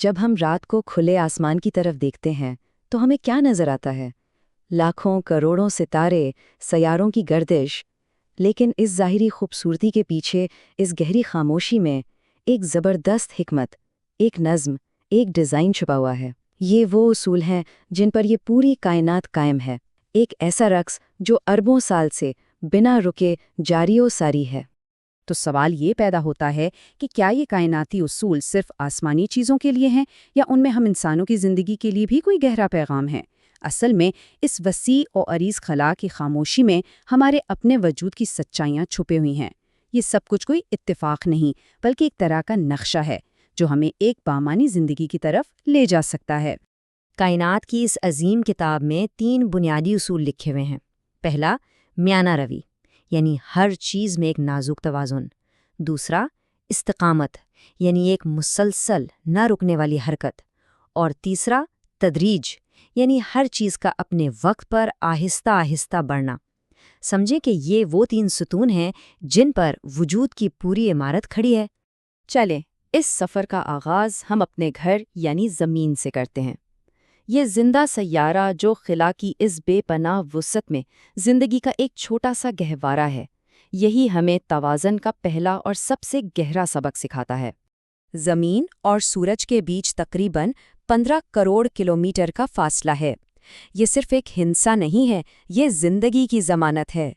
جب ہم رات کو کھلے آسمان کی طرف دیکھتے ہیں تو ہمیں کیا نظر آتا ہے؟ لاکھوں کروڑوں ستارے، سیاروں کی گردش، لیکن اس ظاہری خوبصورتی کے پیچھے، اس گہری خاموشی میں ایک زبردست حکمت، ایک نظم، ایک ڈیزائن چھپا ہوا ہے۔ یہ وہ اصول ہیں جن پر یہ پوری کائنات قائم ہے، ایک ایسا رقص جو اربوں سال سے بنا رکے جاری و ساری ہے۔ تو سوال یہ پیدا ہوتا ہے کہ کیا یہ کائناتی اصول صرف آسمانی چیزوں کے لیے ہیں یا ان میں ہم انسانوں کی زندگی کے لیے بھی کوئی گہرا پیغام ہے؟ اصل میں اس وسیع و عریض خلا کی خاموشی میں ہمارے اپنے وجود کی سچائیاں چھپے ہوئی ہیں۔ یہ سب کچھ کوئی اتفاق نہیں بلکہ ایک طرح کا نقشہ ہے جو ہمیں ایک بامانی زندگی کی طرف لے جا سکتا ہے۔ کائنات کی اس عظیم کتاب میں 3 بنیادی اصول لکھے ہوئے ہیں۔ پہلا، میانہ روی، یعنی ہر چیز میں ایک نازک توازن۔ دوسرا، استقامت، یعنی ایک مسلسل نہ رکنے والی حرکت۔ اور تیسرا، تدریج، یعنی ہر چیز کا اپنے وقت پر آہستہ آہستہ بڑھنا۔ سمجھیں کہ یہ وہ 3 ستون ہیں جن پر وجود کی پوری عمارت کھڑی ہے۔ چلیں، اس سفر کا آغاز ہم اپنے گھر یعنی زمین سے کرتے ہیں۔ یہ زندہ سیارہ جو خلا کی اس بے پناہ وسعت میں زندگی کا ایک چھوٹا سا گہوارہ ہے، یہی ہمیں توازن کا پہلا اور سب سے گہرا سبق سکھاتا ہے۔ زمین اور سورج کے بیچ تقریباً 15 کروڑ کلومیٹر کا فاصلہ ہے۔ یہ صرف ایک ہندسہ نہیں ہے، یہ زندگی کی ضمانت ہے۔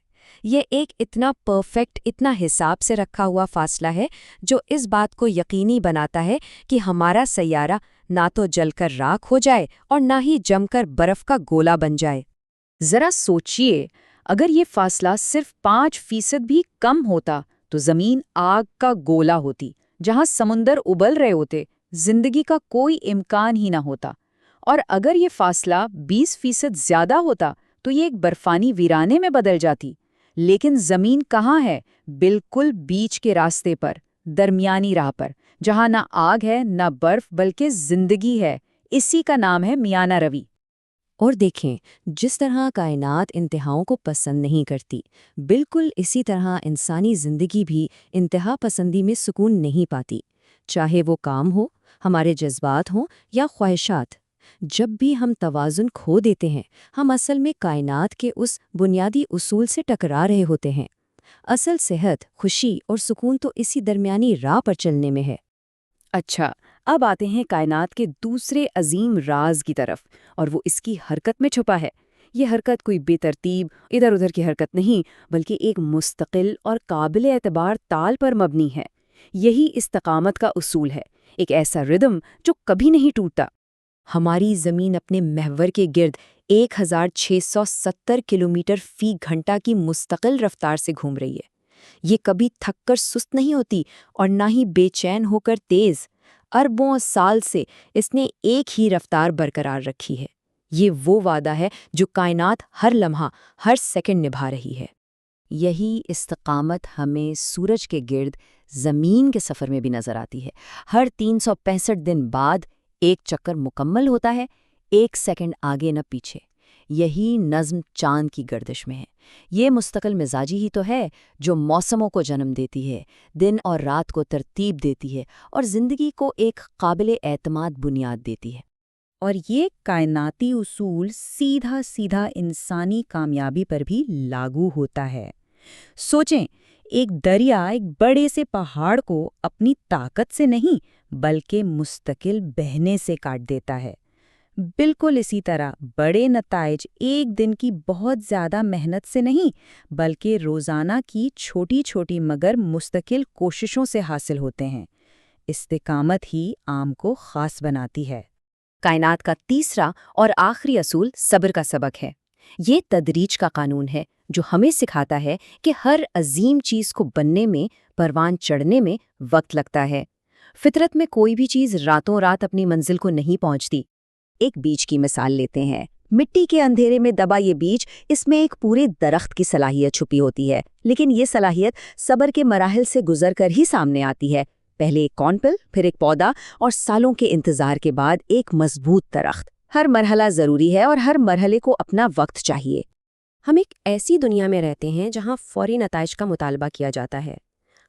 یہ ایک اتنا پرفیکٹ، اتنا حساب سے رکھا ہوا فاصلہ ہے جو اس بات کو یقینی بناتا ہے کہ ہمارا سیارہ نہ تو جل کر راکھ ہو جائے اور نہ ہی جم کر برف کا گولا بن جائے۔ ذرا سوچئے، اگر یہ فاصلہ صرف 5% بھی کم ہوتا تو زمین آگ کا گولا ہوتی، جہاں سمندر ابل رہے ہوتے، زندگی کا کوئی امکان ہی نہ ہوتا۔ اور اگر یہ فاصلہ 20% زیادہ ہوتا تو یہ ایک برفانی ویرانے میں بدل جاتی۔ لیکن زمین کہاں ہے؟ بالکل بیچ کے راستے پر، درمیانی راہ پر، جہاں نہ آگ ہے نہ برف بلکہ زندگی ہے۔ اسی کا نام ہے میانہ روی۔ اور دیکھیں، جس طرح کائنات انتہاؤں کو پسند نہیں کرتی، بالکل اسی طرح انسانی زندگی بھی انتہا پسندی میں سکون نہیں پاتی، چاہے وہ کام ہو، ہمارے جذبات ہوں یا خواہشات۔ جب بھی ہم توازن کھو دیتے ہیں، ہم اصل میں کائنات کے اس بنیادی اصول سے ٹکرا رہے ہوتے ہیں۔ اصل صحت، خوشی اور سکون تو اسی درمیانی راہ پر چلنے میں ہے۔ اچھا، اب آتے ہیں کائنات کے دوسرے عظیم راز کی طرف، اور وہ اس کی حرکت میں چھپا ہے۔ یہ حرکت کوئی بے ترتیب، ادھر ادھر کی حرکت نہیں، بلکہ ایک مستقل اور قابل اعتبار تال پر مبنی ہے۔ یہی استقامت کا اصول ہے، ایک ایسا ردم جو کبھی نہیں ٹوٹتا۔ ہماری زمین اپنے محور کے گرد 1670 کلومیٹر فی گھنٹہ کی مستقل رفتار سے گھوم رہی ہے۔ یہ کبھی تھک کر سست نہیں ہوتی اور نہ ہی بے چین ہو کر تیز۔ اربوں سال سے اس نے ایک ہی رفتار برقرار رکھی ہے۔ یہ وہ وعدہ ہے جو کائنات ہر لمحہ، ہر سیکنڈ نبھا رہی ہے۔ یہی استقامت ہمیں سورج کے گرد زمین کے سفر میں بھی نظر آتی ہے۔ ہر 365 دن بعد ایک چکر مکمل ہوتا ہے، 1 سیکنڈ آگے نہ پیچھے۔ یہی نظم چاند کی گردش میں ہے۔ یہ مستقل مزاجی ہی تو ہے جو موسموں کو جنم دیتی ہے، دن اور رات کو ترتیب دیتی ہے اور زندگی کو ایک قابل اعتماد بنیاد دیتی ہے۔ اور یہ کائناتی اصول سیدھا سیدھا انسانی کامیابی پر بھی لاگو ہوتا ہے۔ سوچیں، ایک دریا ایک بڑے سے پہاڑ کو اپنی طاقت سے نہیں بلکہ مستقل بہنے سے کاٹ دیتا ہے۔ بالکل اسی طرح بڑے نتائج ایک دن کی بہت زیادہ محنت سے نہیں بلکہ روزانہ کی چھوٹی چھوٹی مگر مستقل کوششوں سے حاصل ہوتے ہیں۔ استقامت ہی عام کو خاص بناتی ہے۔ کائنات کا تیسرا اور آخری اصول صبر کا سبق ہے۔ یہ تدریج کا قانون ہے جو ہمیں سکھاتا ہے کہ ہر عظیم چیز کو بننے میں، پروان چڑھنے میں وقت لگتا ہے۔ فطرت میں کوئی بھی چیز راتوں رات اپنی منزل کو نہیں پہنچتی۔ ایک بیج کی مثال لیتے ہیں۔ مٹی کے اندھیرے میں دبا یہ بیج، اس میں ایک پورے درخت کی صلاحیت چھپی ہوتی ہے، لیکن یہ صلاحیت صبر کے مراحل سے گزر کر ہی سامنے آتی ہے۔ پہلے ایک کارنپل، پھر ایک پودا اور سالوں کے انتظار کے بعد ایک مضبوط درخت۔ ہر مرحلہ ضروری ہے اور ہر مرحلے کو اپنا وقت چاہیے۔ ہم ایک ایسی دنیا میں رہتے ہیں جہاں فوری نتائج کا مطالبہ کیا جاتا ہے۔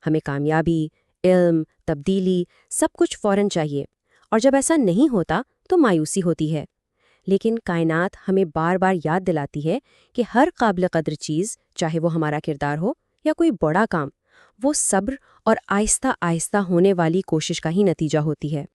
ہمیں کامیابی، علم، تبدیلی، سب کچھ فوراً چاہیے، اور جب ایسا نہیں ہوتا تو مایوسی ہوتی ہے۔ لیکن کائنات ہمیں بار بار یاد دلاتی ہے کہ ہر قابل قدر چیز، چاہے وہ ہمارا کردار ہو یا کوئی بڑا کام، وہ صبر اور آہستہ آہستہ ہونے والی کوشش کا ہی نتیجہ ہوتی ہے۔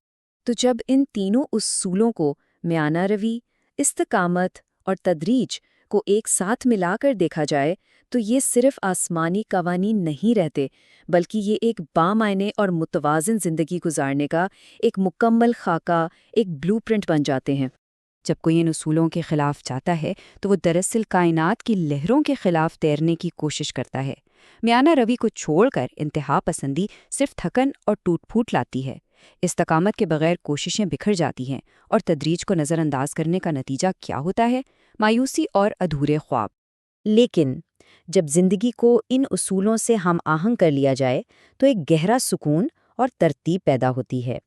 تو جب ان تینوں اصولوں کو، میانہ روی، استقامت اور تدریج کو ایک ساتھ ملا کر دیکھا جائے تو یہ صرف آسمانی قوانین نہیں رہتے، بلکہ یہ ایک بامعنی اور متوازن زندگی گزارنے کا ایک مکمل خاکہ، ایک بلو پرنٹ بن جاتے ہیں۔ جب کوئی ان اصولوں کے خلاف جاتا ہے تو وہ دراصل کائنات کی لہروں کے خلاف تیرنے کی کوشش کرتا ہے۔ میانہ روی کو چھوڑ کر انتہا پسندی صرف تھکن اور ٹوٹ پھوٹ لاتی ہے۔ استقامت کے بغیر کوششیں بکھر جاتی ہیں، اور تدریج کو نظر انداز کرنے کا نتیجہ کیا ہوتا ہے؟ مایوسی اور ادھورے خواب۔ لیکن جب زندگی کو ان اصولوں سے ہم آہنگ کر لیا جائے تو ایک گہرا سکون اور ترتیب پیدا ہوتی ہے۔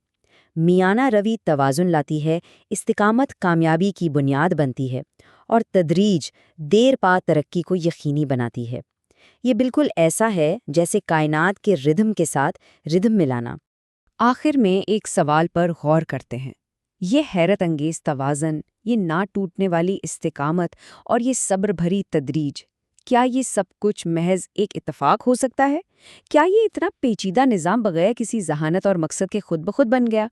میانہ روی توازن لاتی ہے، استقامت کامیابی کی بنیاد بنتی ہے، اور تدریج دیر پا ترقی کو یقینی بناتی ہے۔ یہ بالکل ایسا ہے جیسے کائنات کے ردھم کے ساتھ ردھم ملانا۔ آخر میں ایک سوال پر غور کرتے ہیں۔ یہ حیرت انگیز توازن، یہ نہ ٹوٹنے والی استقامت اور یہ صبر بھری تدریج، کیا یہ سب کچھ محض ایک اتفاق ہو سکتا ہے؟ کیا یہ اتنا پیچیدہ نظام بغیر کسی ذہانت اور مقصد کے خود بخود بن گیا؟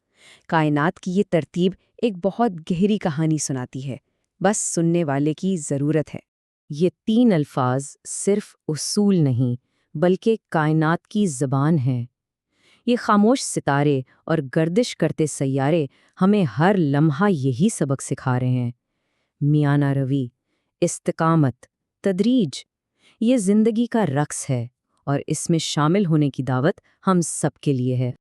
کائنات کی یہ ترتیب ایک بہت گہری کہانی سناتی ہے، بس سننے والے کی ضرورت ہے۔ یہ 3 الفاظ صرف اصول نہیں بلکہ کائنات کی زبان ہیں۔ یہ خاموش ستارے اور گردش کرتے سیارے ہمیں ہر لمحہ یہی سبق سکھا رہے ہیں۔ میانہ روی، استقامت، تدریج، یہ زندگی کا رقص ہے، اور اس میں شامل ہونے کی دعوت ہم سب کے لیے ہے۔